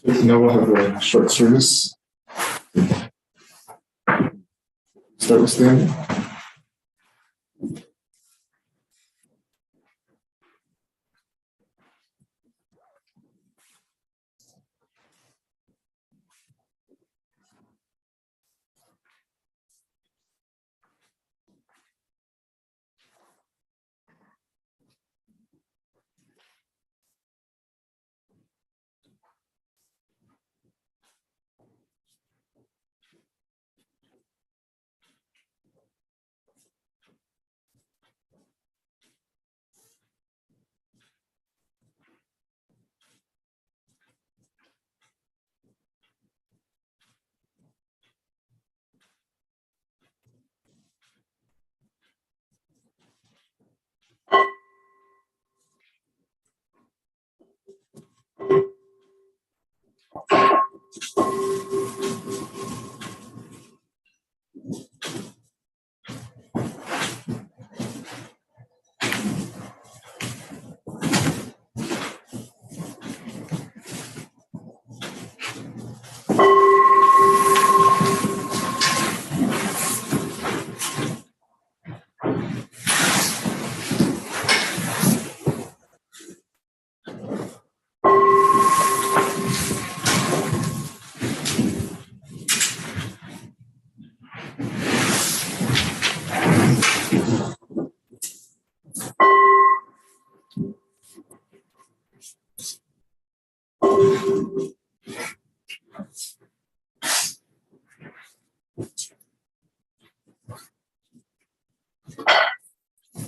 Now we'll have a short service. Start with standing.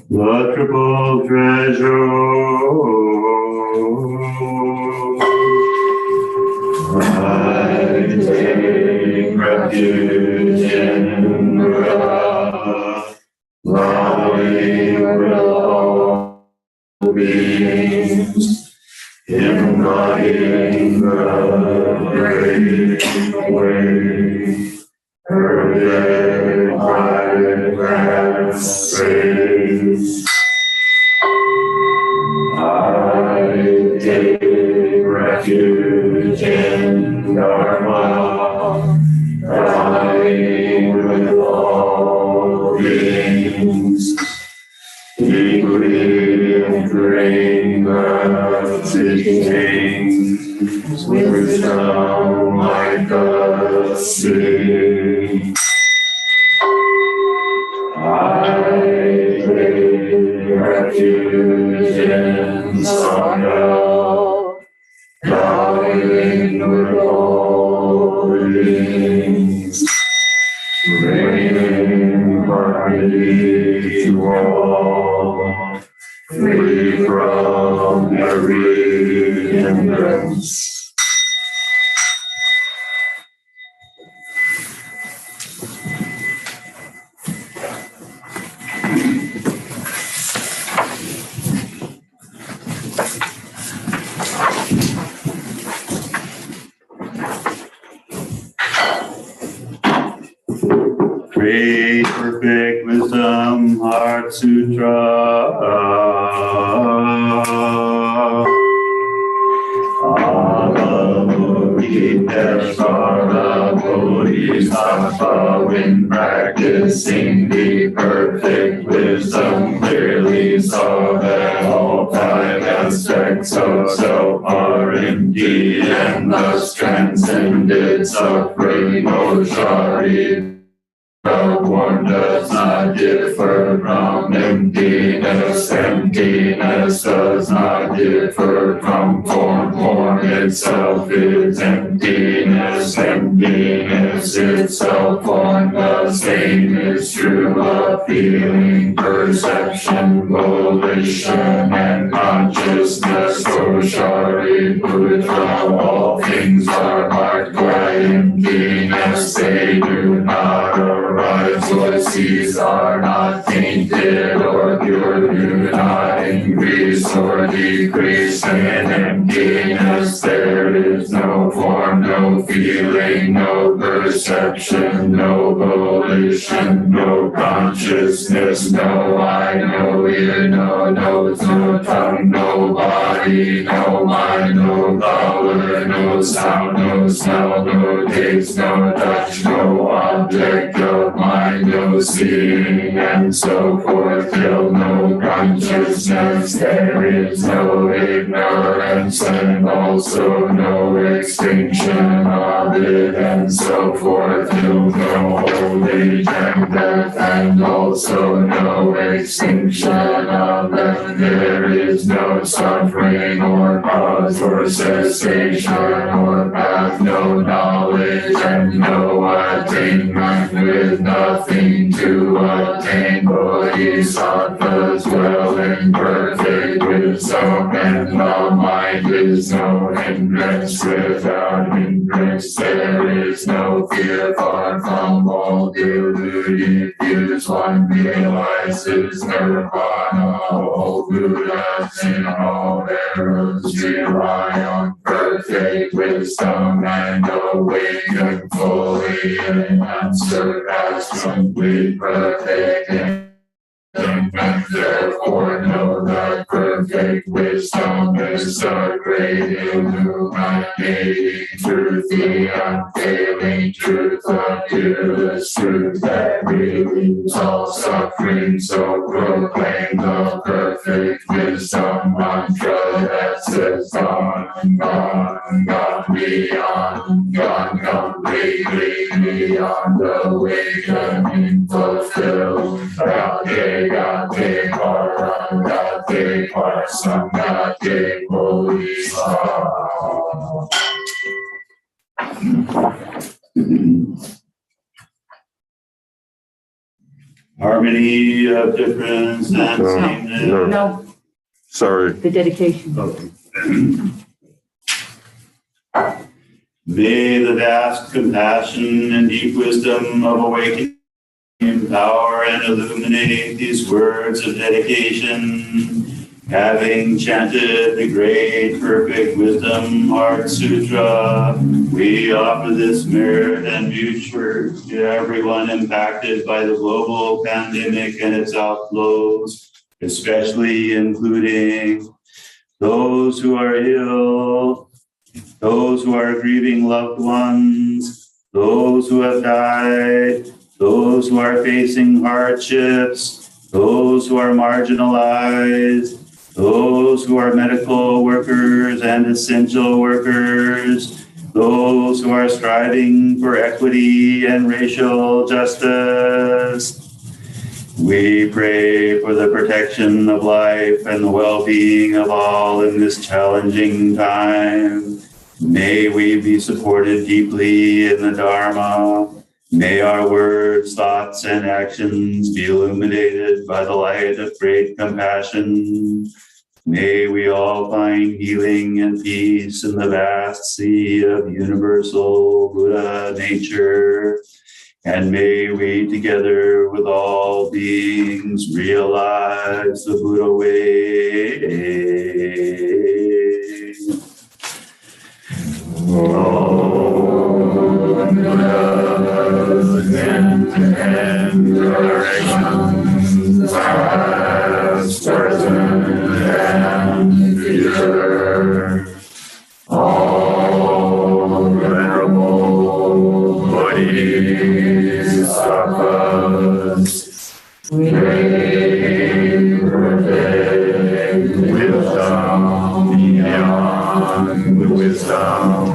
The triple treasure, I take refuge in the loving will beings, embodying the great way. Her grass praise. I take refuge in Dharma, dying with all beings, deeply entering the teachings, wisdom like a sea. I take refuge in Sangha, dying with all beings, bringing harmony to all, free from every hindrance. Great perfect wisdom heart sutra. Avalokiteshvara Bodhisattva, when practicing the perfect wisdom, clearly saw that all five aspects of self are empty and thus transcended suffering. Oshari one does not differ from emptiness. Emptiness does not differ from form. Form itself is emptiness. Emptiness itself form. The same is true of feeling, perception, volition, and consciousness. Oshari Buddha, all things are marked by emptiness. They do not arise. Voices are not tainted or pure, do not increase or decrease in emptiness. There is no form, no feeling, no perception, no volition, no consciousness, no eye, no ear, no nose, no tongue, no body, no mind, no color, no sound, no smell, no taste, no touch, no object of mind, no seeing, and so forth, till no consciousness. There is no ignorance, and also no extinction of it, and so forth, till no old age and death, and also no extinction of them. There is no suffering or cause or cessation or path, no knowledge and no attainment, with nothing to attain. Bodhisattvas dwell in perfect wisdom, and the mind is no hindrance. Without hindrance there is no fear. Far from all deluded views, one realizes nirvana. All Buddhas in all eras rely on perfect wisdom and awaken fully and unsurpassed, complete, perfect. And therefore know that perfect wisdom is the great illuminating truth, the unfailing truth, the fearless truth that relieves all suffering. So proclaim the perfect wisdom mantra that says gone, gone, gone, beyond, gone completely, beyond awakening, fulfilled. Gate, Korin, gate, Parsam, gate, Bodhisattva. Harmony of difference and sameness. No, Sorry. the dedication. May the vast compassion and deep wisdom of awakening empower and illuminate these words of dedication. Having chanted the great perfect wisdom heart sutra, we offer this merit and future to everyone impacted by the global pandemic and its outflows, especially including those who are ill, those who are grieving loved ones, those who have died, those who are facing hardships, those who are marginalized, those who are medical workers and essential workers, those who are striving for equity and racial justice. We pray for the protection of life and the well-being of all in this challenging time. May we be supported deeply in the Dharma. May our words, thoughts, and actions be illuminated by the light of great compassion. May we all find healing and peace in the vast sea of universal Buddha nature. And may we, together with all beings, realize the Buddha way. And directions, past, present, and future. All venerable Bodhisattvas, great perfect wisdom beyond wisdom.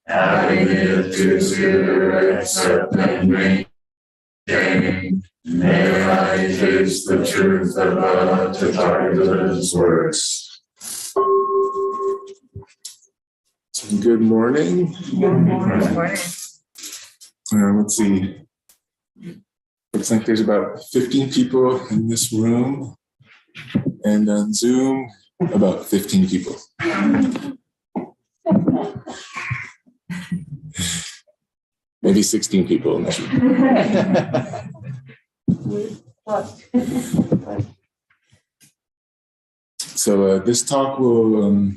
Having it to accept and maintain. May I taste the truth about the Tathagata's words. Good morning. Good morning. Let's see. Looks like there's about 15 people in this room, and on Zoom, about 15 people. Maybe 16 people in this room. So this talk will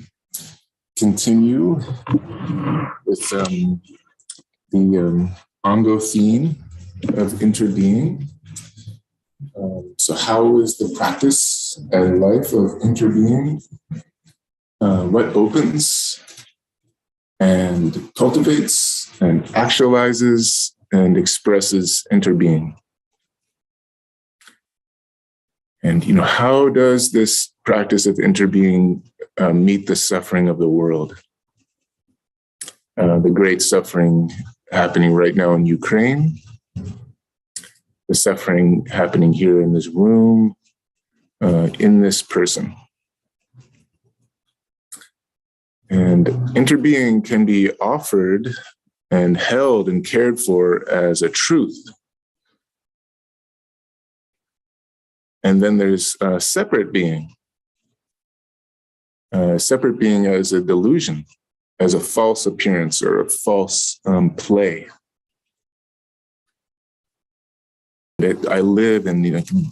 continue with the Ango theme of interbeing. So how is the practice and life of interbeing? What opens and cultivates and actualizes and expresses interbeing? And, how does this practice of interbeing meet the suffering of the world? The great suffering happening right now in Ukraine, the suffering happening here in this room, in this person. And interbeing can be offered and held and cared for as a truth. And then there's separate being. Separate being as a delusion, as a false appearance or a false play. I live in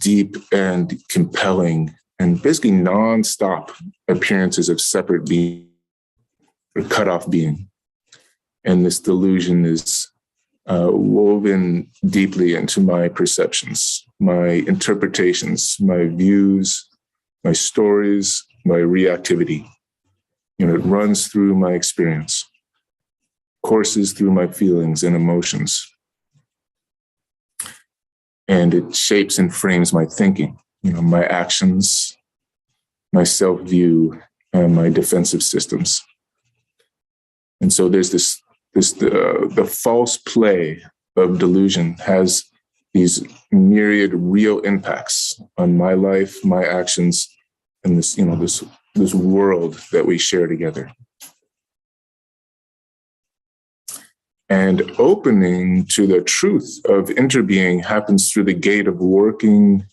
deep and compelling and basically nonstop appearances of separate being or cut off being. And this delusion is woven deeply into my perceptions, my interpretations, my views, my stories, my reactivity. It runs through my experience, courses through my feelings and emotions. And it shapes and frames my thinking, my actions, my self-view, and my defensive systems. And so there's the false play of delusion has these myriad real impacts on my life, my actions, and this world that we share together. And opening to the truth of interbeing happens through the gate of working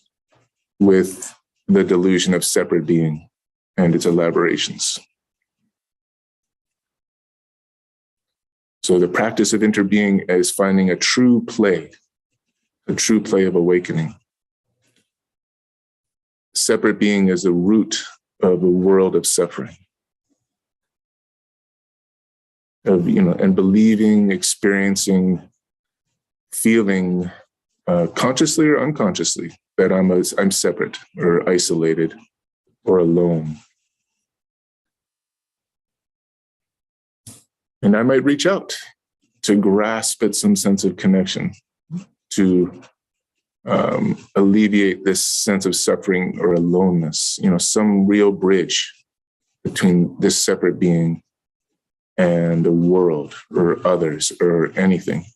with the delusion of separate being and its elaborations. So the practice of interbeing is finding a true play of awakening. Separate being is the root of a world of suffering. And believing, experiencing, feeling consciously or unconsciously that I'm separate or isolated or alone. And I might reach out to grasp at some sense of connection, to alleviate this sense of suffering or aloneness, some real bridge between this separate being and the world or others or anything.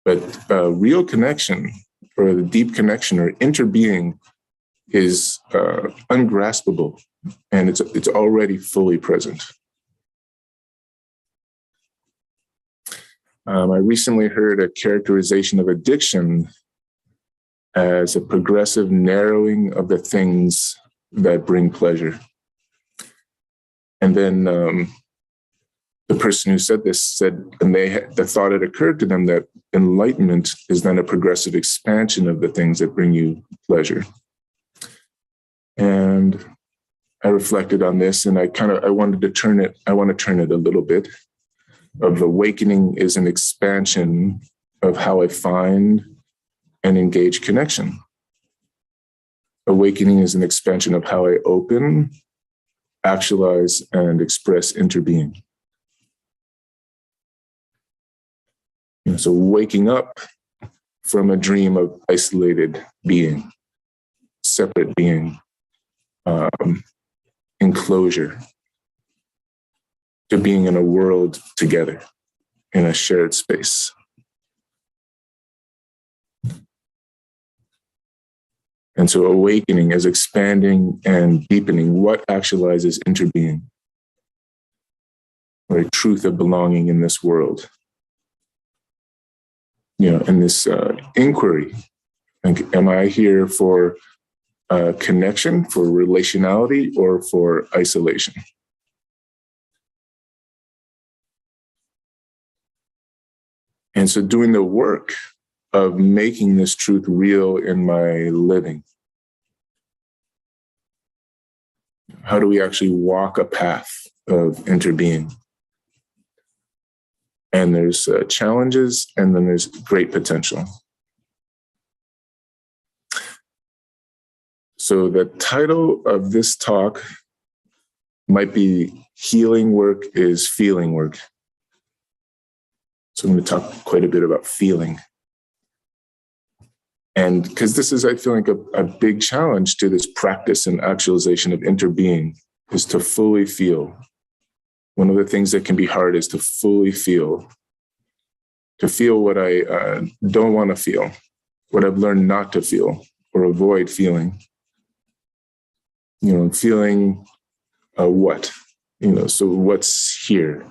But real connection or the deep connection or interbeing is ungraspable, and it's already fully present. I recently heard a characterization of addiction as a progressive narrowing of the things that bring pleasure. And then the person who said this said, and the thought had occurred to them that enlightenment is then a progressive expansion of the things that bring you pleasure. And I reflected on this, and I wanted to turn it a little bit. Of awakening is an expansion of how I find and engage connection. Awakening is an expansion of how I open, actualize, and express interbeing. So waking up from a dream of isolated being, separate being, enclosure, to being in a world together, in a shared space. And so awakening is expanding and deepening what actualizes interbeing, or a truth of belonging in this world. In this inquiry, like, am I here for connection, for relationality, or for isolation? And so doing the work of making this truth real in my living. How do we actually walk a path of interbeing? And there's challenges, and then there's great potential. So the title of this talk might be Healing Work is Feeling Work. So I'm going to talk quite a bit about feeling. And because this is, I feel like, a big challenge to this practice and actualization of interbeing, is to fully feel. One of the things that can be hard is to fully feel, what I don't want to feel, what I've learned not to feel or avoid feeling. Feeling what? So what's here?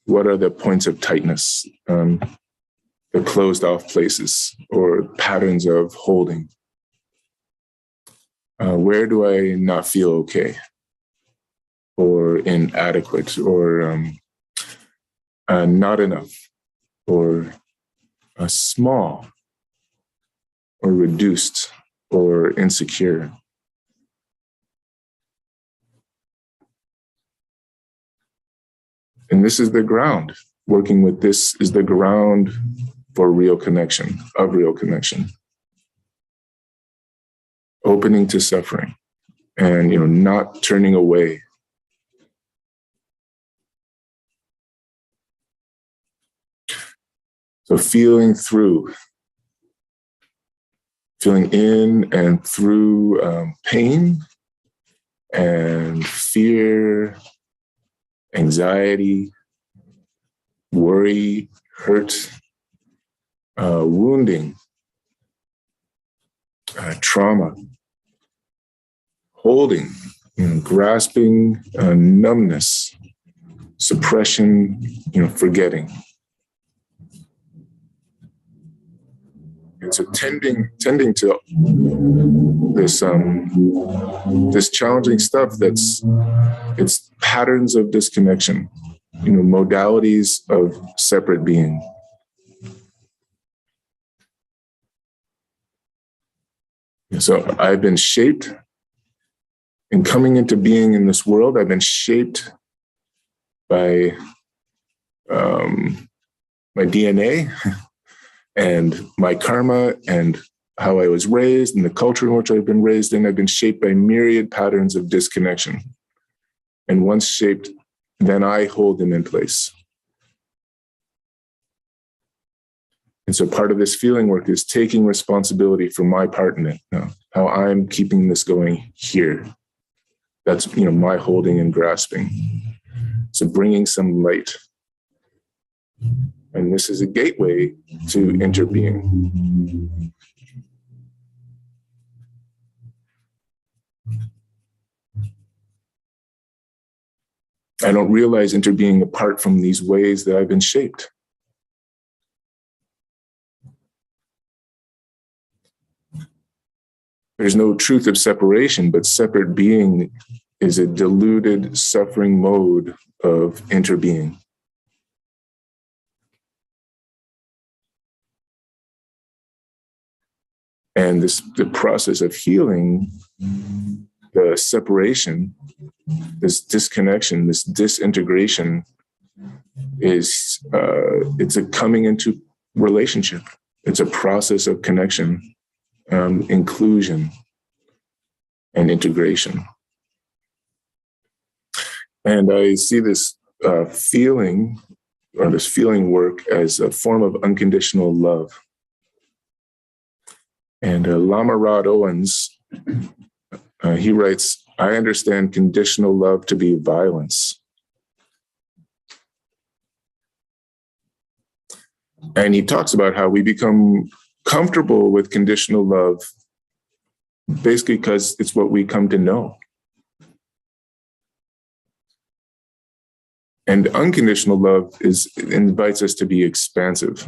What are the points of tightness, the closed off places or patterns of holding? Where do I not feel okay or inadequate or not enough or small or reduced or insecure? And this is the ground. Working with this is the ground for real connection, of real connection. Opening to suffering and, not turning away. So feeling in and through pain and fear, anxiety, worry, hurt, wounding, trauma, holding, grasping, numbness, suppression, forgetting. And so tending to this challenging stuff it's patterns of disconnection, modalities of separate being. And so I've been shaped in coming into being in this world. I've been shaped by my DNA and my karma and how I was raised and the culture in which I've been raised in. I've been shaped by myriad patterns of disconnection. And once shaped, then I hold them in place. And so part of this feeling work is taking responsibility for my part in it, how I'm keeping this going here. That's, my holding and grasping. So bringing some light. And this is a gateway to interbeing. I don't realize interbeing apart from these ways that I've been shaped. There's no truth of separation, but separate being is a diluted, suffering mode of interbeing. And the process of healing, the separation, this disconnection, this disintegration is, it's a coming into relationship. It's a process of connection, inclusion, and integration. And I see this feeling, or this feeling work, as a form of unconditional love. And Lama Rod Owens, he writes, I understand conditional love to be violence. And he talks about how we become comfortable with conditional love basically because it's what we come to know. And unconditional love invites us to be expansive.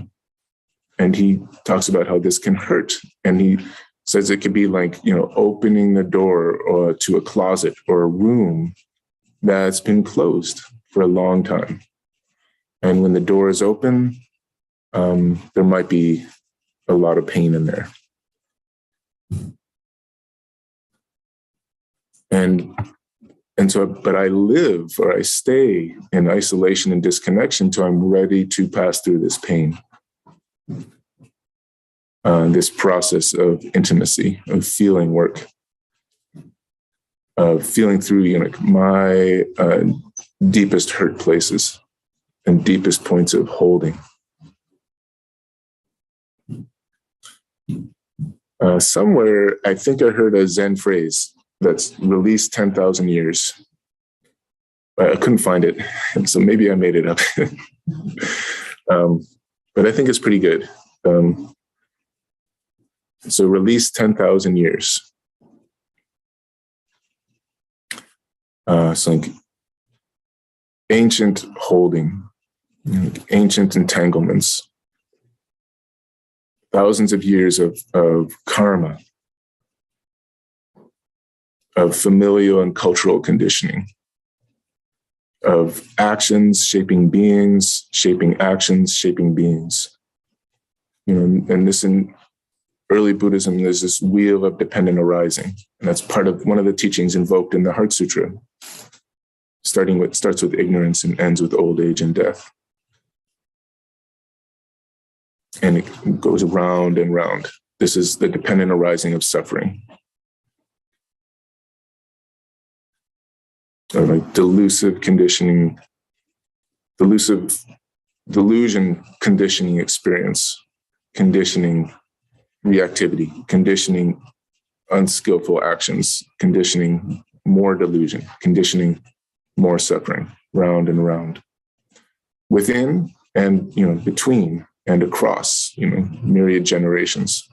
And he talks about how this can hurt. And he says it could be like, opening the door to a closet or a room that's been closed for a long time. And when the door is open, there might be a lot of pain in there. But I live, or I stay in isolation and disconnection till I'm ready to pass through this pain. This process of intimacy, of feeling work, of feeling through my deepest hurt places and deepest points of holding. Somewhere, I think I heard a Zen phrase that's released 10,000 years. I couldn't find it, so maybe I made it up. But I think it's pretty good. So release 10,000 years. So like ancient holding, ancient entanglements, thousands of years of karma, of familial and cultural conditioning, of actions shaping beings, shaping actions, shaping beings. And this in early Buddhism, there's this wheel of dependent arising. And that's part of one of the teachings invoked in the Heart Sutra, starts with ignorance and ends with old age and death. And it goes round and round. This is the dependent arising of suffering. Like delusion conditioning experience, conditioning reactivity, conditioning unskillful actions, conditioning more delusion, conditioning more suffering, round and round. Within and between and across, myriad generations.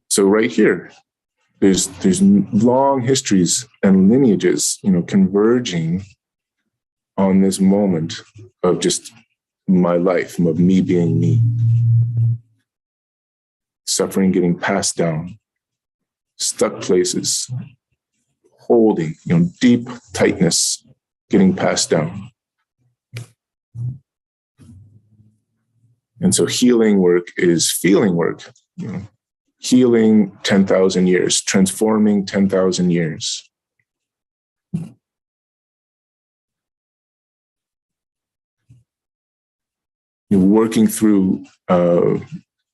So right here, there's long histories and lineages, converging on this moment of just my life, of me being me. Suffering getting passed down, stuck places, holding, deep tightness getting passed down. And so healing work is feeling work, healing 10,000 years, transforming 10,000 years. Working through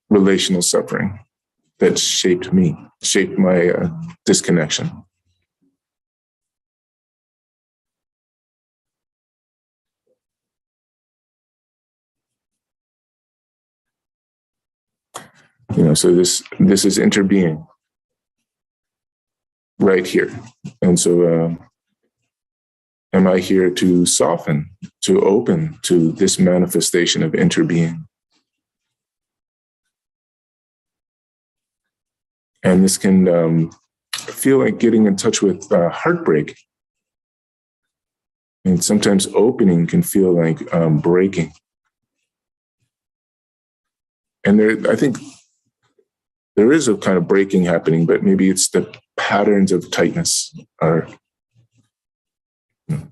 relational suffering that shaped me, shaped my disconnection. So this is interbeing right here. And so am I here to soften, to open to this manifestation of interbeing? And this can feel like getting in touch with heartbreak And sometimes opening can feel like breaking. And I think there is a kind of breaking happening, but maybe it's the patterns of tightness are the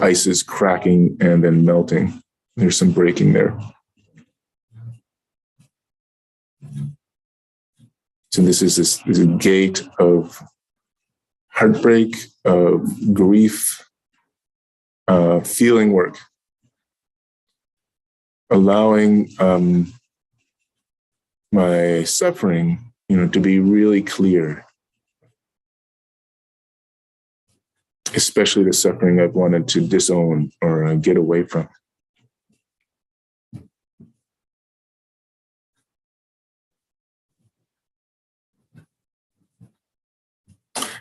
ice is cracking and then melting. There's some breaking there. So this is a gate of heartbreak, of grief, feeling work, allowing my suffering, to be really clear, especially the suffering I've wanted to disown or get away from.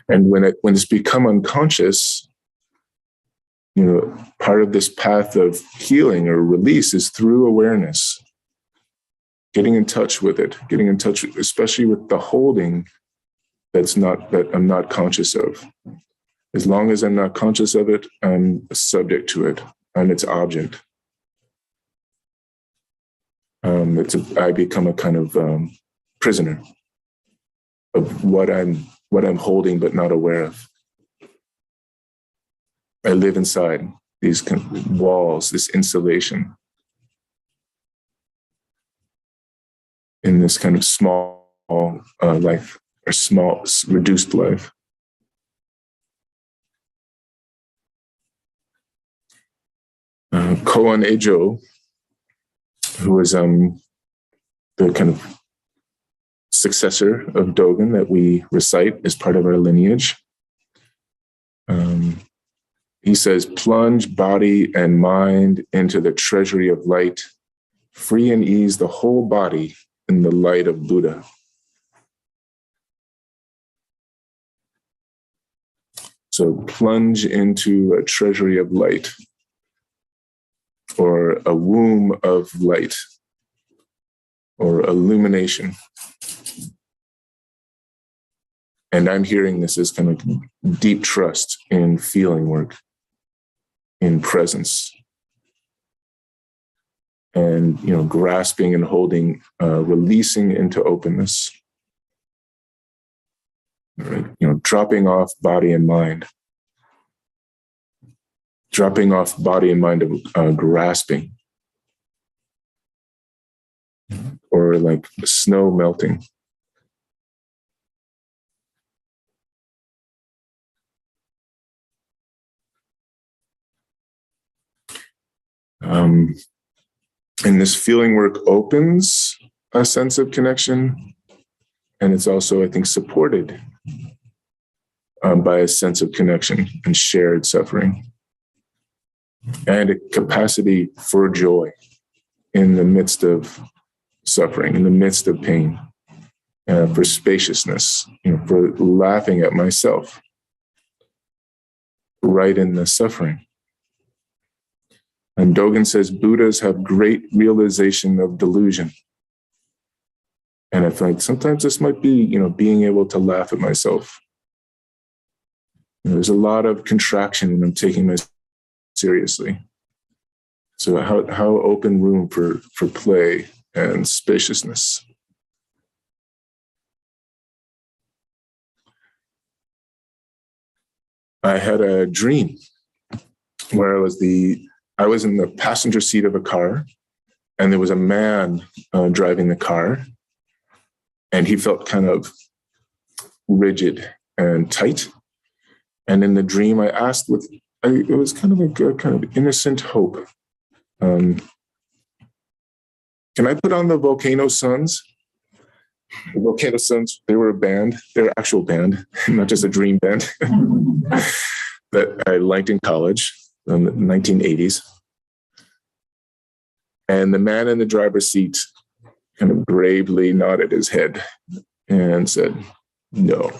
And when it's become unconscious, part of this path of healing or release is through awareness, getting in touch with it, especially with the holding that I'm not conscious of. As long as I'm not conscious of it, I'm subject to it. I'm its object. I become a kind of prisoner of what I'm holding but not aware of. I live inside these kind of walls, this insulation, in this kind of small life, or small, reduced life. Korin Ejo, who was the kind of successor of Dogen that we recite as part of our lineage, he says, plunge body and mind into the treasury of light, free and ease the whole body in the light of Buddha. So plunge into a treasury of light, or a womb of light, or illumination. And I'm hearing this as kind of deep trust in feeling work, in presence, and grasping and holding, releasing into openness. Right? Dropping off body and mind. Dropping off body and mind of grasping, or like snow melting. And this feeling work opens a sense of connection, and it's also, I think, supported by a sense of connection and shared suffering, and a capacity for joy in the midst of suffering, in the midst of pain, for spaciousness, for laughing at myself right in the suffering. And Dogen says Buddhas have great realization of delusion. And I think sometimes this might be, being able to laugh at myself. There's a lot of contraction when I'm taking myself seriously. So how open room for play and spaciousness. I had a dream where I was in the passenger seat of a car, and there was a man driving the car, and he felt kind of rigid and tight. And in the dream, I asked it was kind of like a kind of innocent hope. Can I put on the Volcano Suns? The Volcano Suns, they were a band. They're an actual band, not just a dream band that I liked in college in the 1980s. And the man in the driver's seat kind of gravely nodded his head and said, no.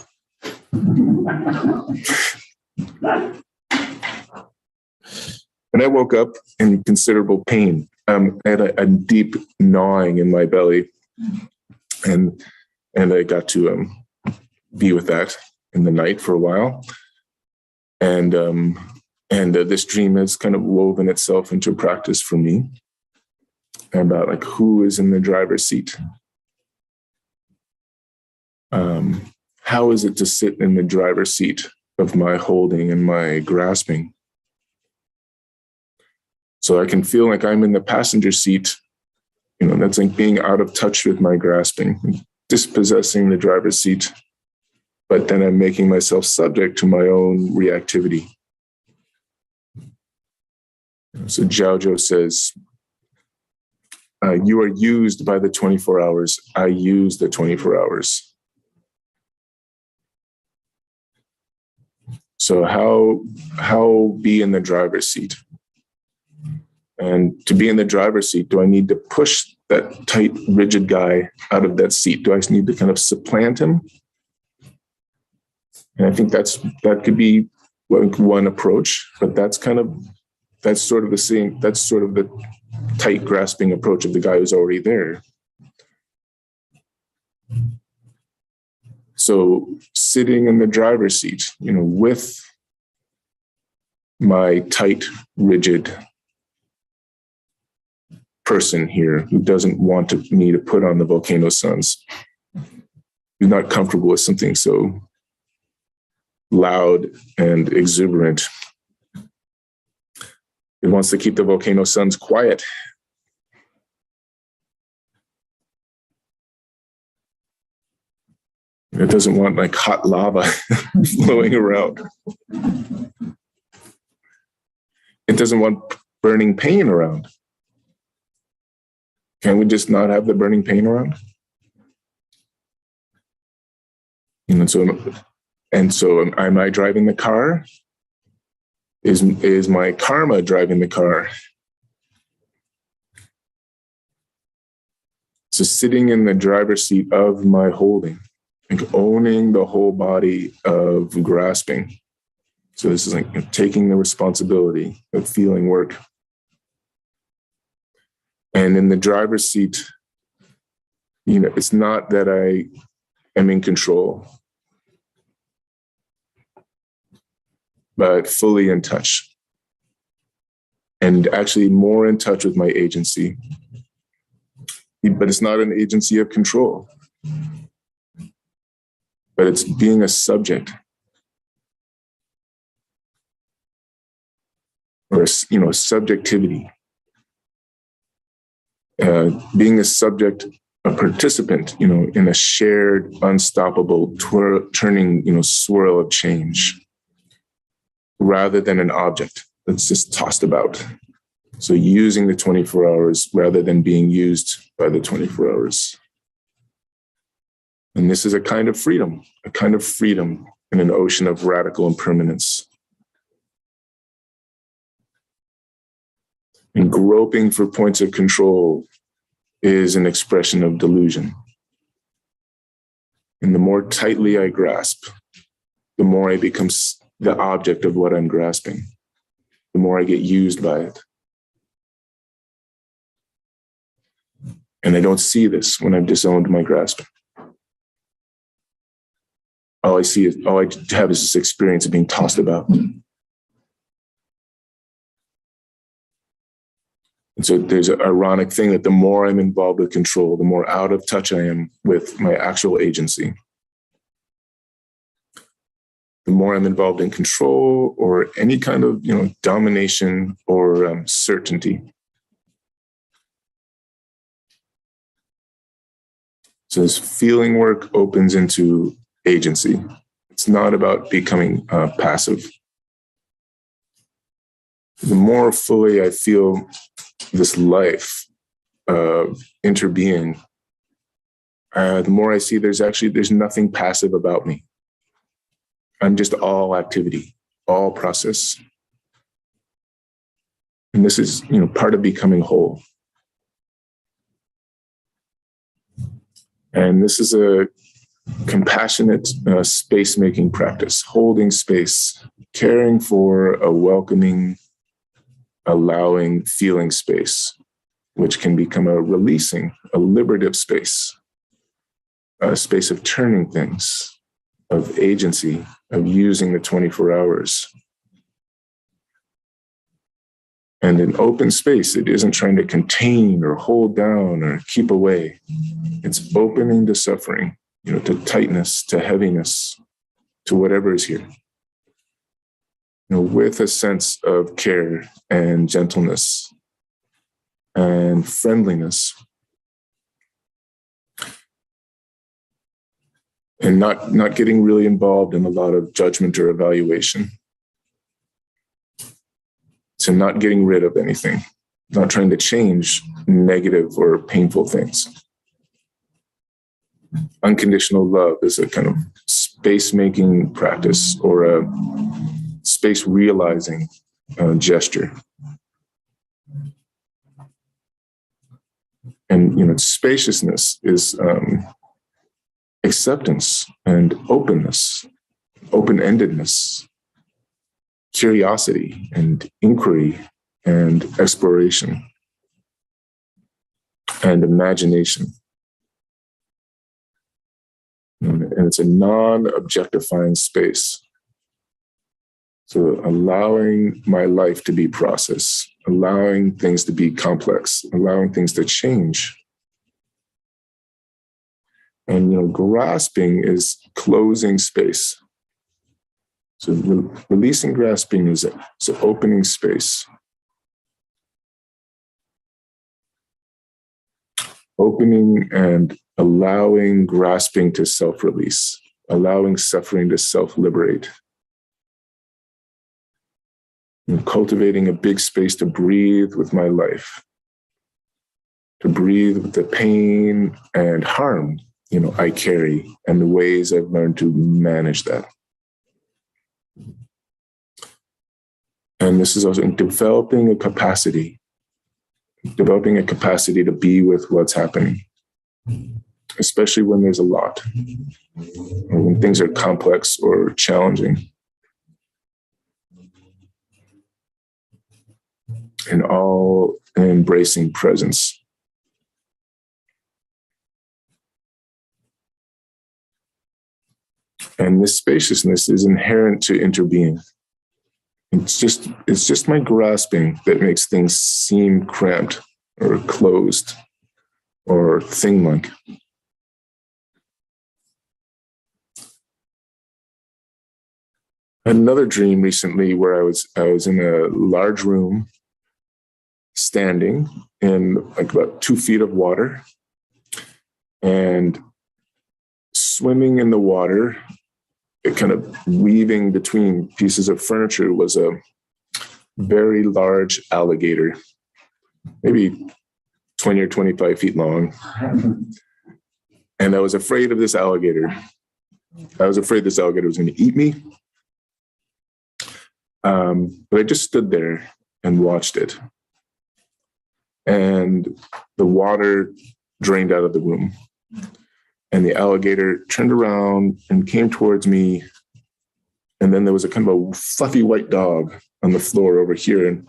And I woke up in considerable pain. I had a deep gnawing in my belly, and I got to be with that in the night for a while. And And this dream has kind of woven itself into practice for me about like who is in the driver's seat. How is it to sit in the driver's seat of my holding and my grasping? So I can feel like I'm in the passenger seat. That's like being out of touch with my grasping, dispossessing the driver's seat. But then I'm making myself subject to my own reactivity. So Jiaozhou says, you are used by the 24 hours. I use the 24 hours. So how be in the driver's seat? And to be in the driver's seat, do I need to push that tight, rigid guy out of that seat? Do I need to kind of supplant him? And I think that could be one approach, but that's sort of the same. That's sort of the tight grasping approach of the guy who's already there. So sitting in the driver's seat, with my tight, rigid person here who doesn't want me to put on the volcano suns, who's not comfortable with something so loud and exuberant. It wants to keep the volcano suns quiet. It doesn't want like hot lava flowing around. It doesn't want burning pain around. Can we just not have the burning pain around? So am I driving the car? Is my karma driving the car? So sitting in the driver's seat of my holding, like owning the whole body of grasping. So this is like taking the responsibility of feeling work. And in the driver's seat, it's not that I am in control, but fully in touch. And actually more in touch with my agency. But it's not an agency of control. But it's being a subject. Or subjectivity. Being a subject, a participant, in a shared, unstoppable, turning, swirl of change, rather than an object that's just tossed about. So using the 24 hours rather than being used by the 24 hours. And this is a kind of freedom in an ocean of radical impermanence. And groping for points of control is an expression of delusion. And the more tightly I grasp, the more I become the object of what I'm grasping, the more I get used by it. And I don't see this when I've disowned my grasping. All I have is this experience of being tossed about. And so there's an ironic thing that the more I'm involved with control, the more out of touch I am with my actual agency. The more I'm involved in control or any kind of, domination or certainty. So this feeling work opens into agency. It's not about becoming passive. The more fully I feel this life interbeing, the more I see there's nothing passive about me. I'm just all activity, all process. And this is, part of becoming whole. And this is a compassionate space-making practice, holding space, caring for a welcoming, allowing, feeling space, which can become a releasing, a liberative space, a space of turning things, of agency, of using the 24 hours. And in open space, it isn't trying to contain or hold down or keep away. It's opening to suffering, to tightness, to heaviness, to whatever is here. With a sense of care and gentleness and friendliness. And not getting really involved in a lot of judgment or evaluation. So not getting rid of anything, not trying to change negative or painful things. Unconditional love is a kind of space-making practice or a space-realizing gesture. And, spaciousness is acceptance and openness, open-endedness, curiosity and inquiry and exploration and imagination. And it's a non-objectifying space. So allowing my life to be processed, allowing things to be complex, allowing things to change. And, grasping is closing space. So releasing grasping is opening space. Opening and allowing grasping to self-release, allowing suffering to self-liberate. And cultivating a big space to breathe with my life, to breathe with the pain and harm, I carry and the ways I've learned to manage that. And this is also in developing a capacity to be with what's happening, especially when there's a lot, or when things are complex or challenging. And all embracing presence. And this spaciousness is inherent to interbeing. It's just my grasping that makes things seem cramped or closed or thing-like. I had another dream recently where I was in a large room, standing in like about 2 feet of water, and swimming in the water, it kind of weaving between pieces of furniture, was a very large alligator, maybe 20 or 25 feet long. And I was afraid of this alligator. I was afraid this alligator was going to eat me. But I just stood there and watched it. And the water drained out of the room. And the alligator turned around and came towards me. And then there was a kind of a fluffy white dog on the floor over here. And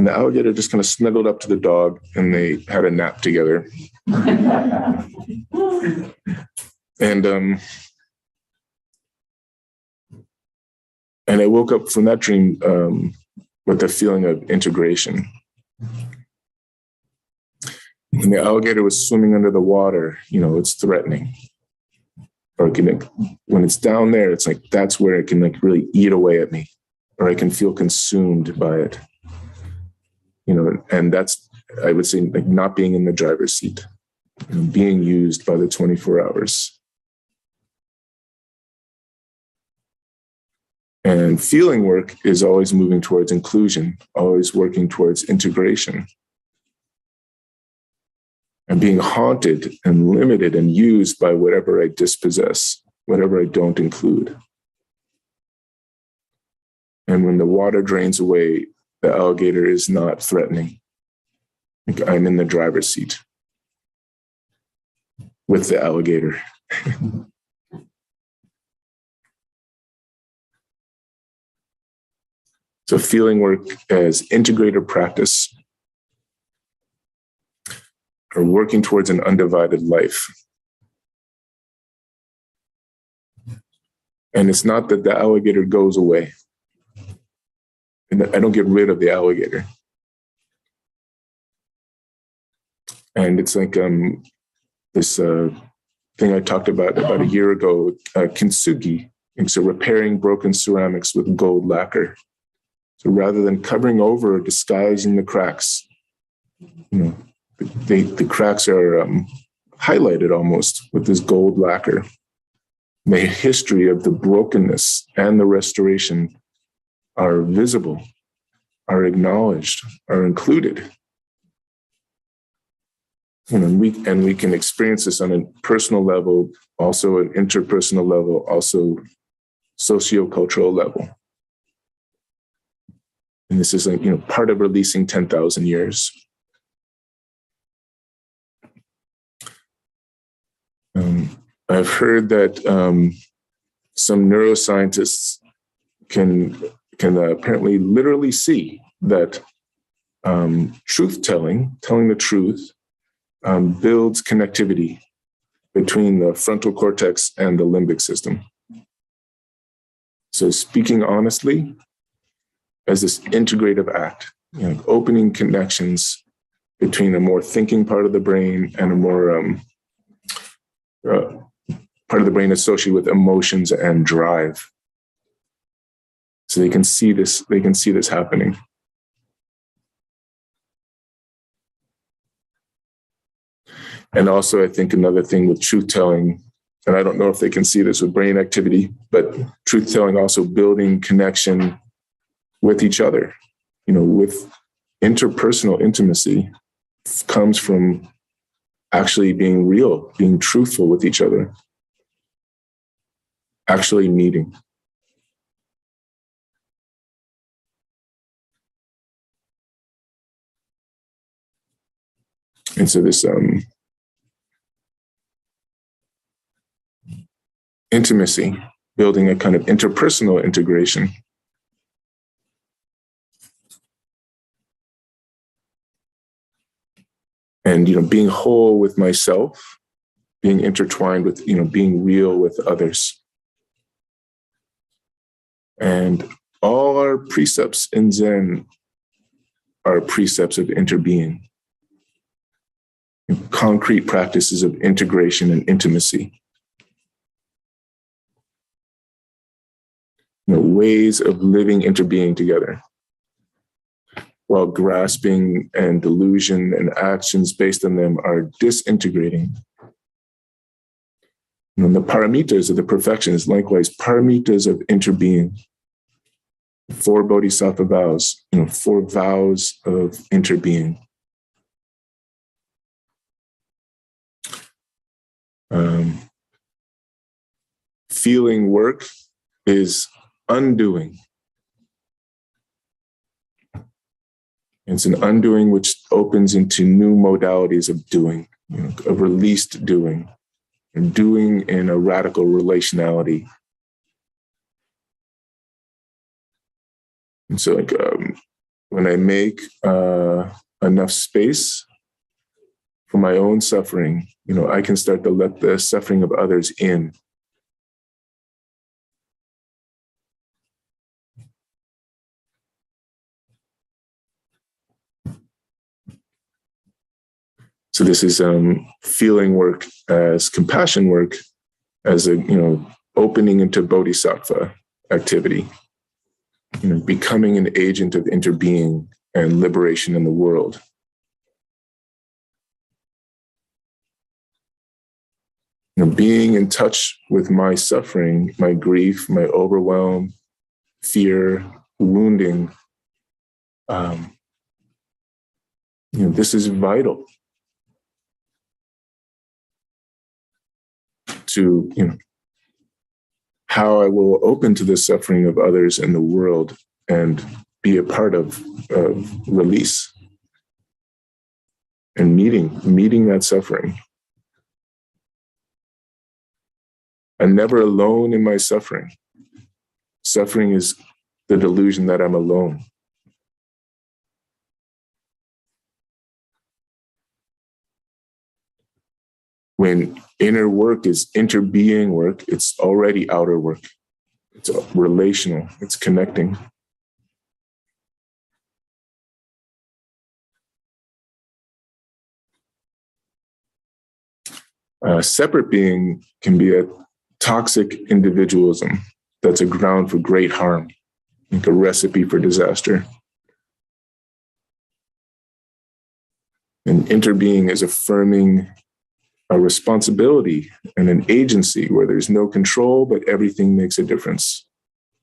the alligator just kind of snuggled up to the dog, and they had a nap together. And I woke up from that dream with the feeling of integration. When the alligator was swimming under the water, it's threatening. Or when it's down there, it's like that's where it can really eat away at me, or I can feel consumed by it. And that's, I would say, like not being in the driver's seat, being used by the 24 hours. And feeling work is always moving towards inclusion, always working towards integration. And being haunted and limited and used by whatever I dispossess, whatever I don't include. And when the water drains away, the alligator is not threatening. I'm in the driver's seat with the alligator. So feeling work as integrated practice, or working towards an undivided life. And it's not that the alligator goes away. And I don't get rid of the alligator. And it's like this thing I talked about a year ago, kintsugi. And so repairing broken ceramics with gold lacquer. So rather than covering over or disguising the cracks, the cracks are highlighted almost with this gold lacquer. The history of the brokenness and the restoration are visible, are acknowledged, are included. And we can experience this on a personal level, also an interpersonal level, also sociocultural level. And this is like, part of releasing 10,000 years. I've heard that some neuroscientists can apparently literally see that truth-telling, telling the truth, builds connectivity between the frontal cortex and the limbic system. So speaking honestly as this integrative act, opening connections between a more thinking part of the brain and a more part of the brain associated with emotions and drive. So they can see this happening. And also, I think another thing with truth-telling, and I don't know if they can see this with brain activity, but truth-telling also building connection with each other, with interpersonal intimacy comes from actually being real, being truthful with each other, actually meeting. And so this intimacy, building a kind of interpersonal integration, and being whole with myself, being intertwined with being real with others. And all our precepts in Zen are precepts of interbeing, concrete practices of integration and intimacy. Ways of living interbeing together, while grasping and delusion and actions based on them are disintegrating. And the paramitas of the perfections, likewise, paramitas of interbeing. 4 bodhisattva vows, 4 vows of interbeing. Feeling work is undoing. It's an undoing which opens into new modalities of doing, of released doing, and doing in a radical relationality. And so when I make enough space for my own suffering, I can start to let the suffering of others in. So this is feeling work as compassion work, as a opening into bodhisattva activity, becoming an agent of interbeing and liberation in the world. Being in touch with my suffering, my grief, my overwhelm, fear, wounding. This is vital to how I will open to the suffering of others in the world and be a part of release and meeting that suffering. I'm never alone in my suffering. Suffering is the delusion that I'm alone. When inner work is interbeing work, it's already outer work. It's relational, it's connecting. Separate being can be a toxic individualism that's a ground for great harm, like a recipe for disaster. And interbeing is affirming a responsibility and an agency where there's no control, but everything makes a difference.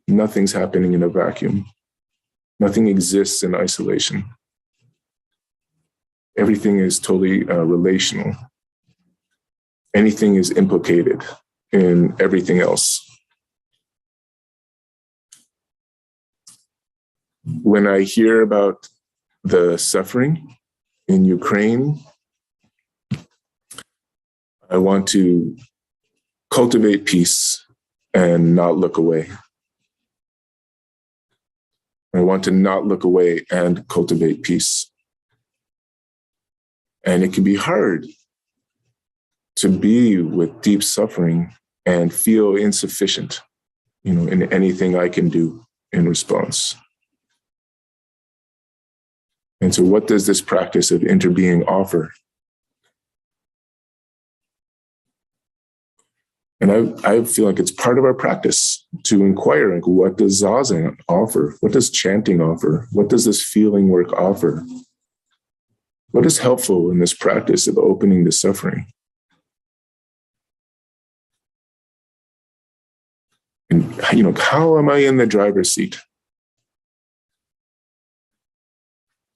Nothing's happening in a vacuum. Nothing exists in isolation. Everything is totally relational. Anything is implicated in everything else. When I hear about the suffering in Ukraine, I want to cultivate peace and not look away. I want to not look away and cultivate peace. And it can be hard to be with deep suffering and feel insufficient, in anything I can do in response. And so what does this practice of interbeing offer? And I feel like it's part of our practice to inquire, like, what does Zazen offer? What does chanting offer? What does this feeling work offer? What is helpful in this practice of opening to suffering? And, how am I in the driver's seat?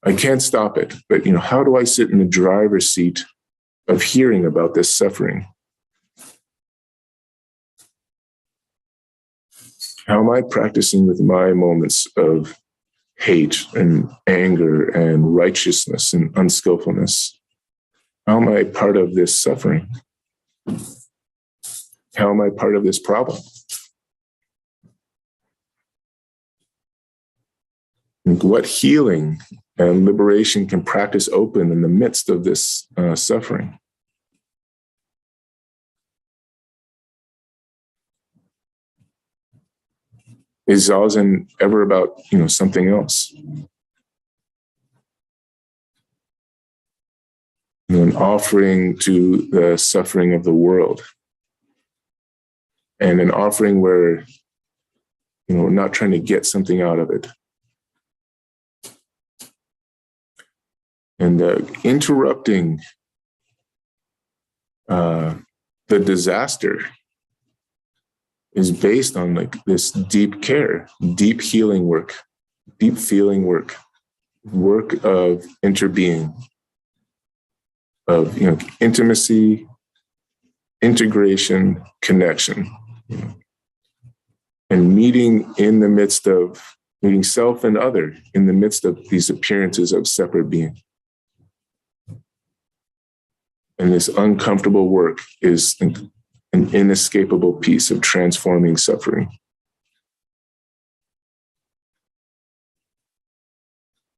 I can't stop it, but, how do I sit in the driver's seat of hearing about this suffering? How am I practicing with my moments of hate and anger and righteousness and unskillfulness? How am I part of this suffering? How am I part of this problem? And what healing and liberation can practice open in the midst of this suffering? Is Zazen ever about, something else? An offering to the suffering of the world. And an offering where, we're not trying to get something out of it. And interrupting the disaster is based on this deep care, deep healing work, deep feeling work of interbeing, of intimacy, integration, connection, and meeting self and other in the midst of these appearances of separate being. And this uncomfortable work is an inescapable piece of transforming suffering.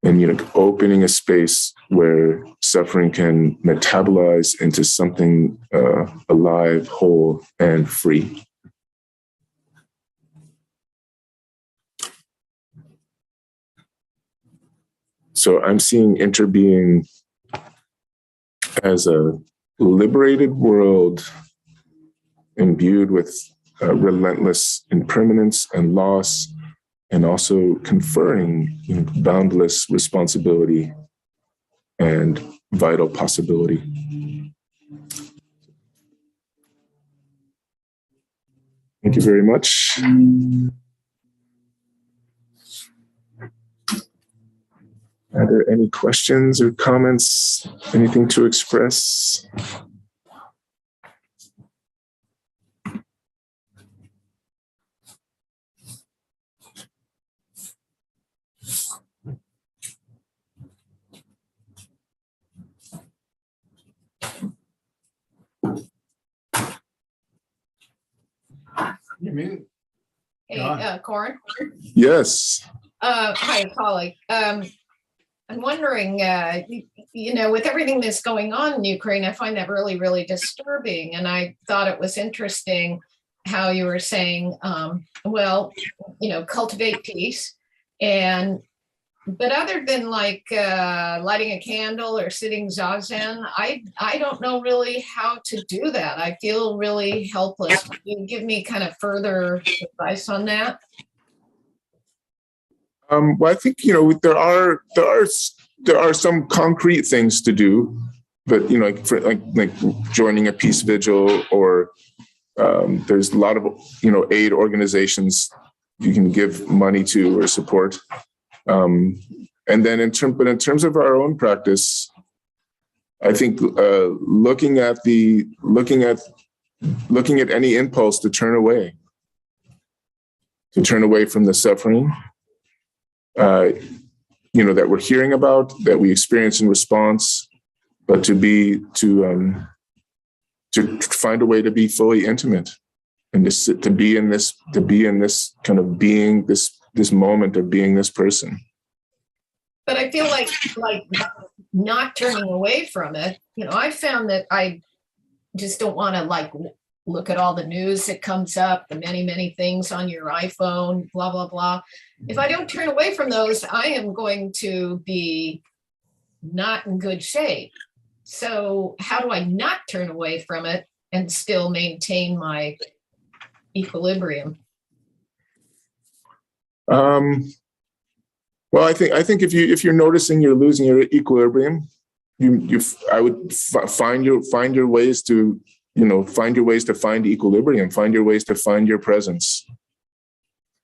And opening a space where suffering can metabolize into something alive, whole, and free. So I'm seeing interbeing as a liberated world imbued with relentless impermanence and loss, and also conferring boundless responsibility and vital possibility. Thank you very much. Are there any questions or comments? Anything to express? You mean? Hey, Korin. Yes. Hi, Polly. I'm wondering, with everything that's going on in Ukraine, I find that really, really disturbing. And I thought it was interesting how you were saying, cultivate peace and But other than like lighting a candle or sitting zazen, I don't know really how to do that. I feel really helpless. Can you give me kind of further advice on that? Well, I think there are some concrete things to do, but like joining a peace vigil, or there's a lot of aid organizations you can give money to or support. And then in terms of our own practice, I think looking at any impulse to turn away from the suffering, that we're hearing about, that we experience in response, but to find a way to be fully intimate, and to be in this kind of being, this moment of being this person. But I feel like not turning away from it. I found that I just don't want to like look at all the news that comes up, the many, many things on your iPhone, blah, blah, blah. If I don't turn away from those, I am going to be not in good shape. So how do I not turn away from it and still maintain my equilibrium? Well, I think if you're noticing you're losing your equilibrium, I would find your ways to find equilibrium, find your ways to find your presence.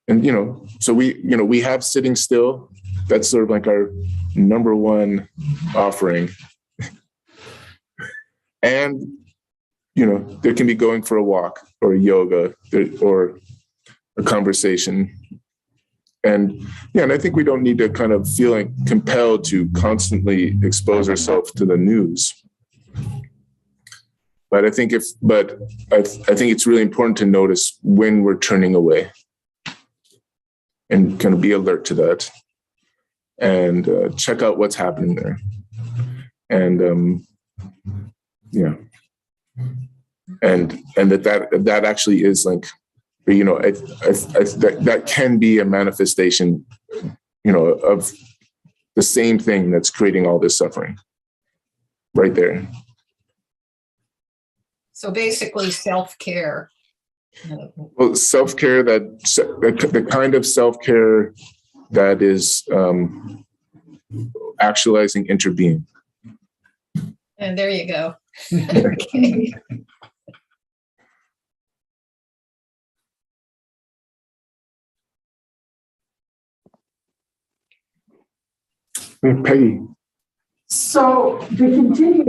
And so we have sitting still. That's sort of like our number one offering. And there can be going for a walk, or yoga, or a conversation. And I think we don't need to kind of feel like compelled to constantly expose ourselves to the news. But I think I think it's really important to notice when we're turning away, and kind of be alert to that, and check out what's happening there. And and that actually is like, that can be a manifestation, of the same thing that's creating all this suffering right there. So basically self-care. Well, self-care, the kind of self-care that is actualizing interbeing. And there you go. Okay. Peggy. So to continue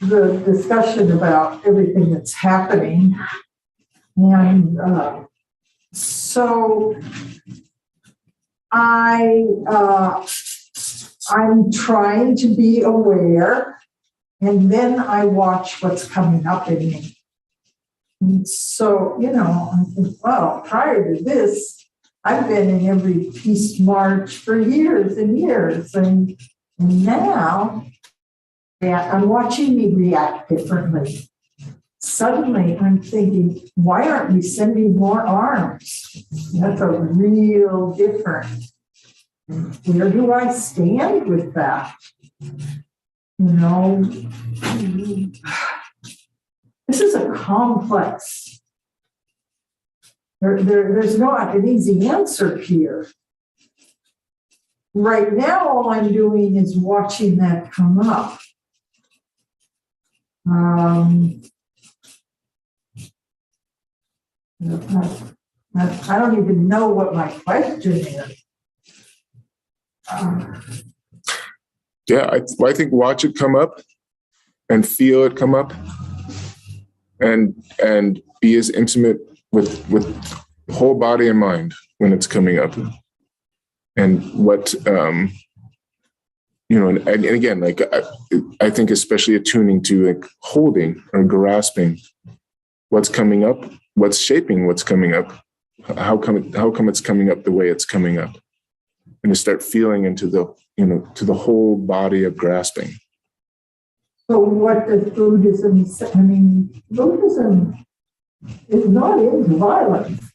the discussion about everything that's happening, and so I'm trying to be aware, and then I watch what's coming up in me. And so, I think, well, prior to this, I've been in every peace march for years and years, and now I'm watching me react differently. Suddenly, I'm thinking, why aren't we sending more arms? That's a real difference. Where do I stand with that? This is a complex. There's not an easy answer here. Right now, all I'm doing is watching that come up. I don't even know what my question is. I think watch it come up, and feel it come up, and be as intimate with whole body and mind when it's coming up, and what and again, like I think especially attuning to like holding or grasping what's coming up, what's shaping what's coming up, how come it's coming up the way it's coming up, and to start feeling into the to the whole body of grasping. So what does Buddhism say? I mean, Buddhism is not into violence.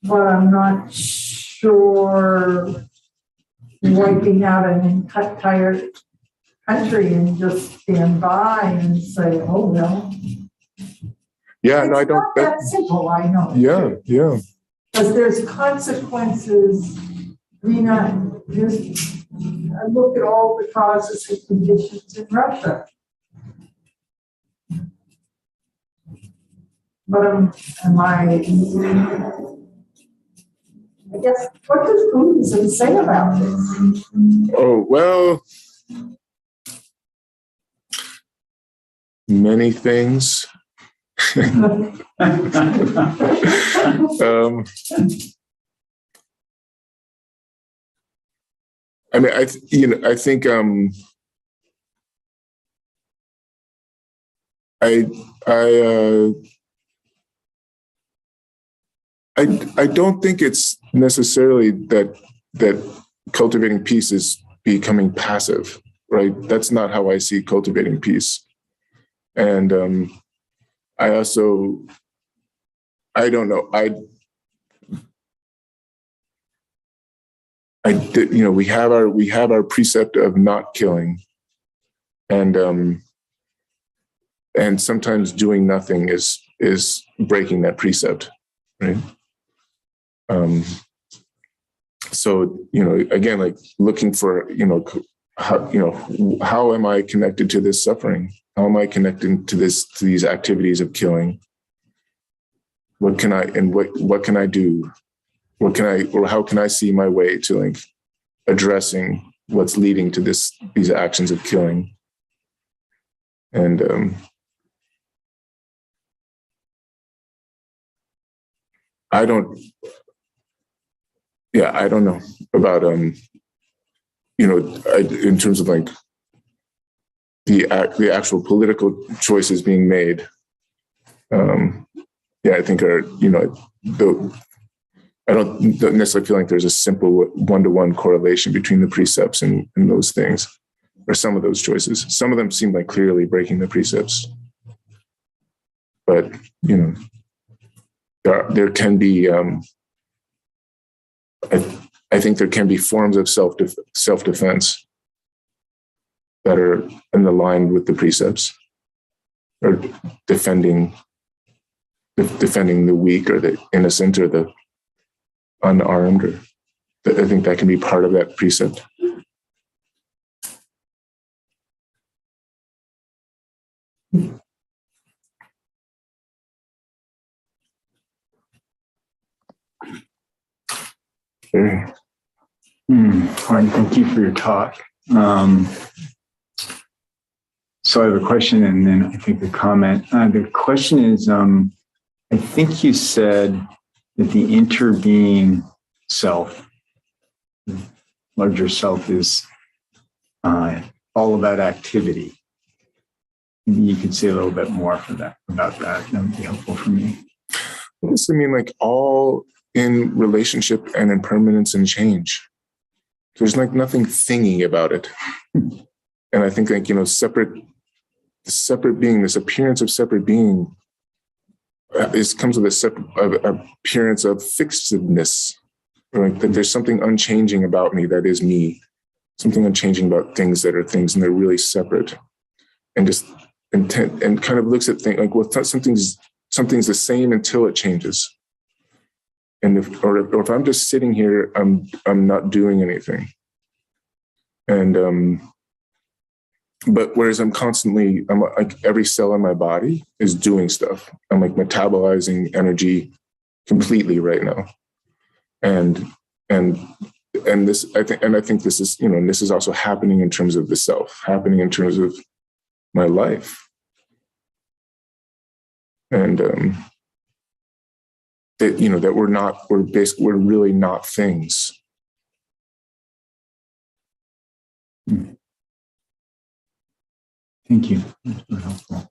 But I'm not sure wiping out an entire country and just stand by and say, oh, well. Yeah, no, I It's don't. not that simple, I know. Yeah, yeah. Because there's consequences. I mean, I look at all the causes and conditions in Russia. But I guess, what does Buddhism say about this? Oh, well, many things. I mean, I think I don't think it's necessarily that cultivating peace is becoming passive, right? That's not how I see cultivating peace. And I don't know. We have our precept of not killing, and sometimes doing nothing is breaking that precept, right? So again, like looking for how am I connected to this suffering? How am I connecting to these activities of killing? What can I do? How can I see my way to like addressing what's leading to these actions of killing? And I don't know about in terms of like the actual political choices being made. I think I don't necessarily feel like there's a simple one-to-one correlation between the precepts and those things, or some of those choices. Some of them seem like clearly breaking the precepts, but there can be. I think there can be forms of self-defense that are in line with the precepts, or defending the weak or the innocent or the unarmed. Or I think that can be part of that precept. Okay. Korin, thank you for your talk. So I have a question and then I think a comment. The question is, I think you said that the interbeing self, larger self, is all about activity. Maybe you could say a little bit more about that. That would be helpful for me. I mean, like all in relationship and impermanence and change. There's like nothing thingy about it. And I think like, separate being, this appearance of separate being comes with a appearance of fixedness. Like that there's something unchanging about me that is me. Something unchanging about things that are things, and they're really separate. And just intent and kind of looks at things like, well, something's the same until it changes. And if I'm just sitting here, I'm not doing anything. And but whereas I'm like every cell in my body is doing stuff. I'm like metabolizing energy completely right now. And this, I think this is, this is also happening in terms of the self, happening in terms of my life. And that we're really not things. Thank you. That's very helpful.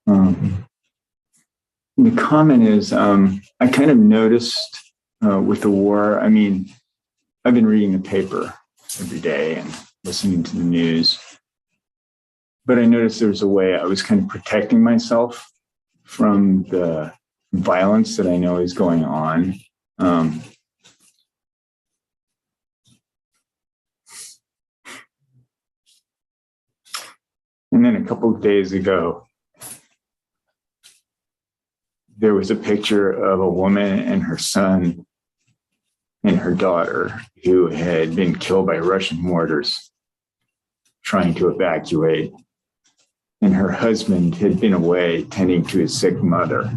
The comment is, I kind of noticed with the war, I mean, I've been reading the paper every day and listening to the news, but I noticed there was a way I was kind of protecting myself from the violence that I know is going on. And then a couple of days ago, there was a picture of a woman and her son and her daughter who had been killed by Russian mortars trying to evacuate. And her husband had been away tending to his sick mother.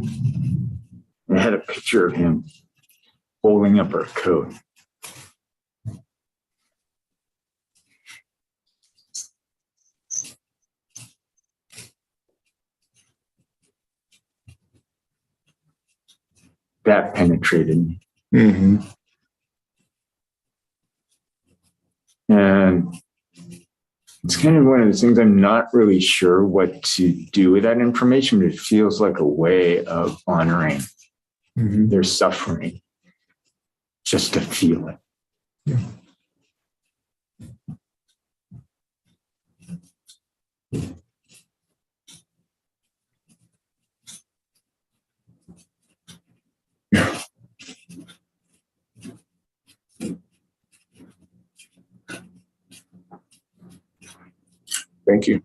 They had a picture of him holding up her coat. That penetrated me. Mm-hmm. And it's kind of one of those things I'm not really sure what to do with that information, but it feels like a way of honoring their suffering, just to feel it. Yeah. Thank you.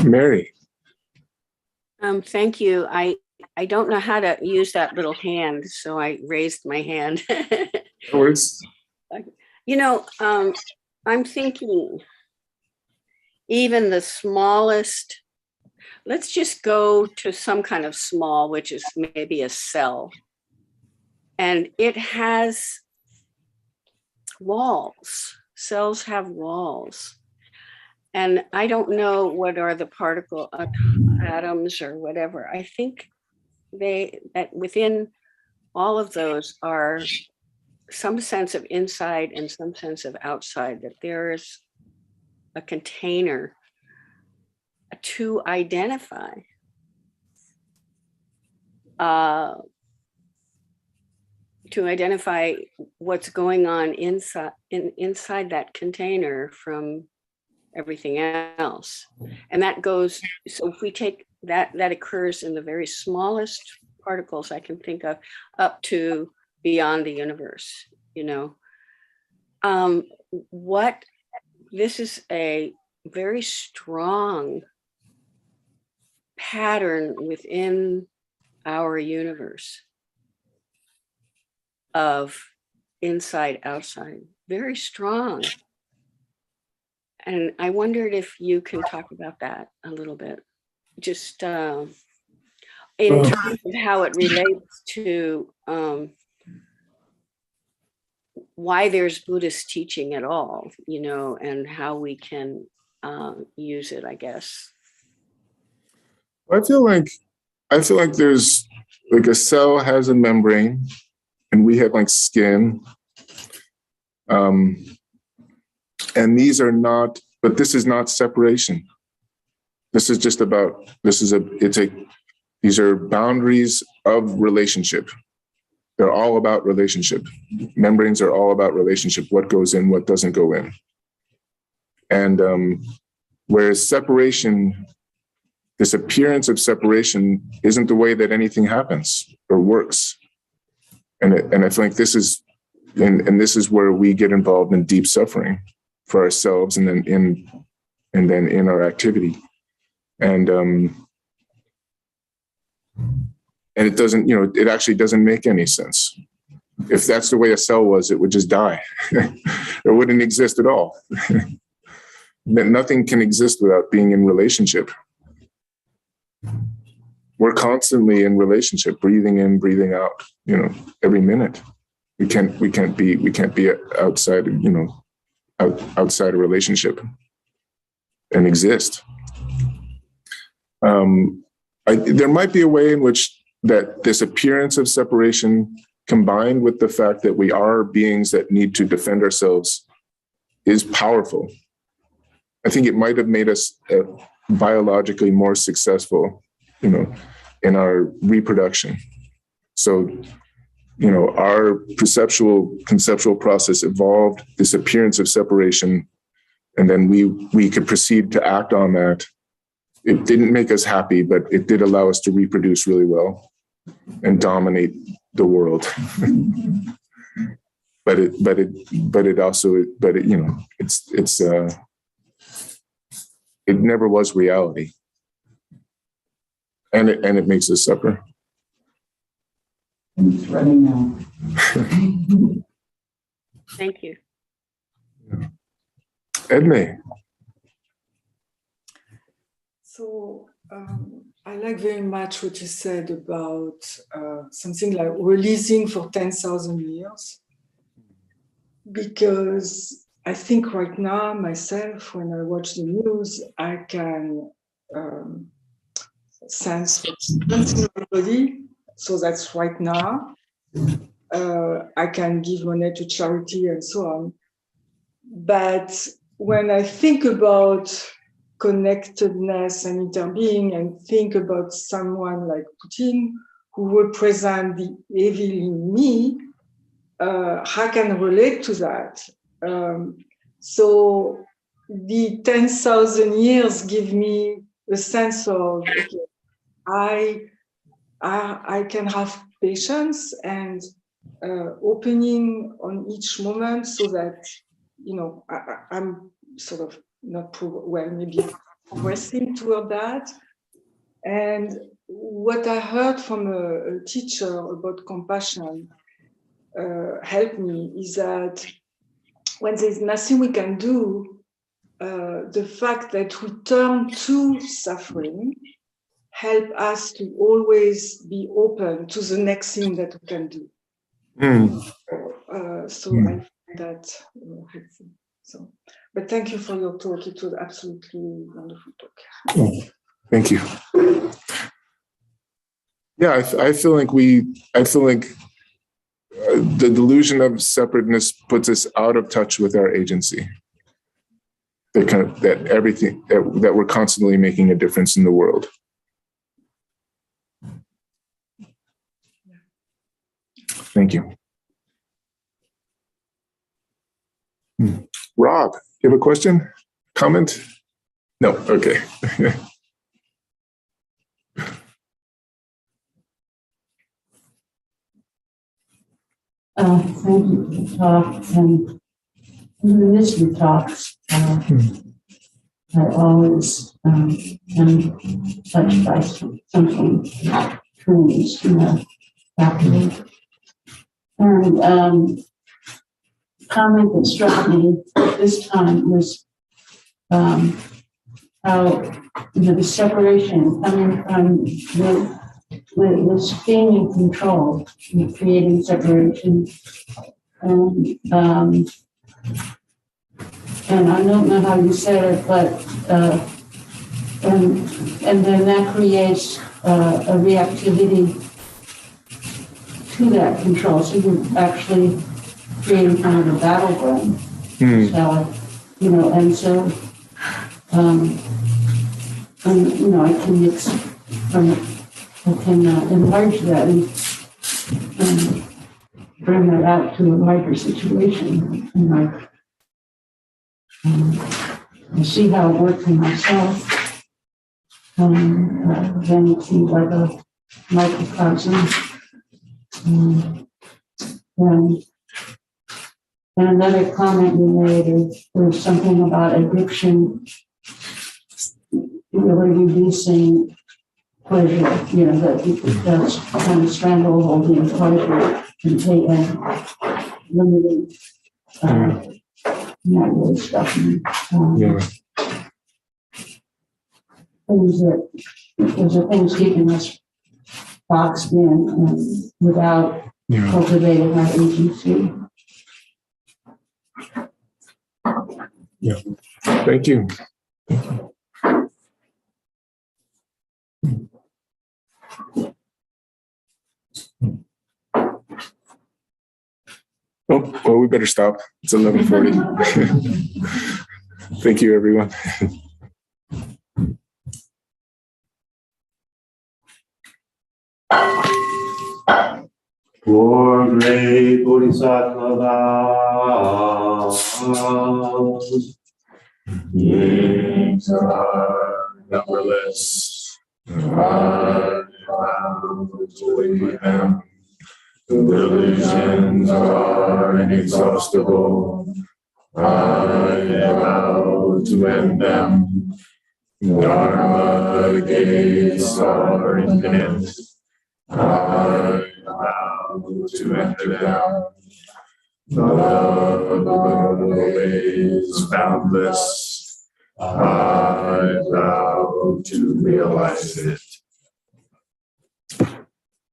Mary. Thank you. I don't know how to use that little hand, so I raised my hand. Words. I'm thinking even the smallest, let's just go to some kind of small, which is maybe a cell. And it has walls. Cells have walls. And I don't know what are the particle atoms or whatever. I think that within all of those are some sense of inside and some sense of outside, that there is a container to identify what's going on inside that container from everything else. And that goes, so if we take that occurs in the very smallest particles I can think of, up to beyond the universe, this is a very strong pattern within our universe of inside, outside, very strong. And I wondered if you can talk about that a little bit, just in terms of how it relates to why there's Buddhist teaching at all, and how we can use it, I guess. I feel like there's like a cell has a membrane, and we have like skin. And these are not, but this is not separation. This is just about, these are boundaries of relationship. They're all about relationship. Membranes are all about relationship, what goes in, what doesn't go in. And whereas separation, this appearance of separation isn't the way that anything happens or works. And I feel like this is where we get involved in deep suffering for ourselves and then in our activity. And it doesn't, it actually doesn't make any sense. If that's the way a cell was, it would just die. It wouldn't exist at all. Nothing can exist without being in relationship. We're constantly in relationship, breathing in, breathing out, every minute. We can't be outside, outside a relationship and exist. There might be a way in which that this appearance of separation combined with the fact that we are beings that need to defend ourselves is powerful. I think it might have made us biologically more successful, in our reproduction. So, our conceptual process evolved this appearance of separation, and then we could proceed to act on that. It didn't make us happy, but it did allow us to reproduce really well and dominate the world. but it also, you know, it never was reality. And it makes us suffer. It's running out. Thank you. Edme. So I like very much what you said about something like releasing for 10,000 years, because I think right now myself, when I watch the news, I can sense what's in my body. So that's right now. I can give money to charity and so on. But when I think about connectedness and interbeing and think about someone like Putin who represents the evil in me, I can relate to that. So the 10,000 years give me a sense of, okay, I can have patience and opening on each moment so that, you know, I'm sort of not maybe progressing toward that. And what I heard from a teacher about compassion helped me is that when there's nothing we can do, the fact that we turn to suffering help us to always be open to the next thing that we can do. So I find that helpful. So, but thank you for your talk. It was absolutely wonderful talk. Thank you. Yeah, I feel like the delusion of separateness puts us out of touch with our agency. That we're constantly making a difference in the world. Thank you. Rob, you have a question? Comment? No, okay. Thank you for the talk. And in the midst of the talks, I always am touched by something truly afterwards. And comment that struck me this time was how the separation coming from this being in control, creating separation, and I don't know how you said it, but and then that creates a reactivity to that control. So you're actually creating kind of a battleground, you know, and so and you know I can enlarge that and bring that out to a larger situation. And I see how it works in myself. Then it seems like a microcosm. And another comment you made is there's something about addiction really reducing pleasure, you know, that that's kind of strangleholding pleasure and limiting that really stuff. Those are things keeping us boxed in without cultivating our agency. Yeah. Thank you. Oh, well, we better stop. It's 11:40. Thank you, everyone. For great Bodhisattva Names are numberless. Heart bound with them. Delusions are inexhaustible. I vow to end them. Dharma gates are infinite. I vow to enter them. The world is boundless. I vow to realize it.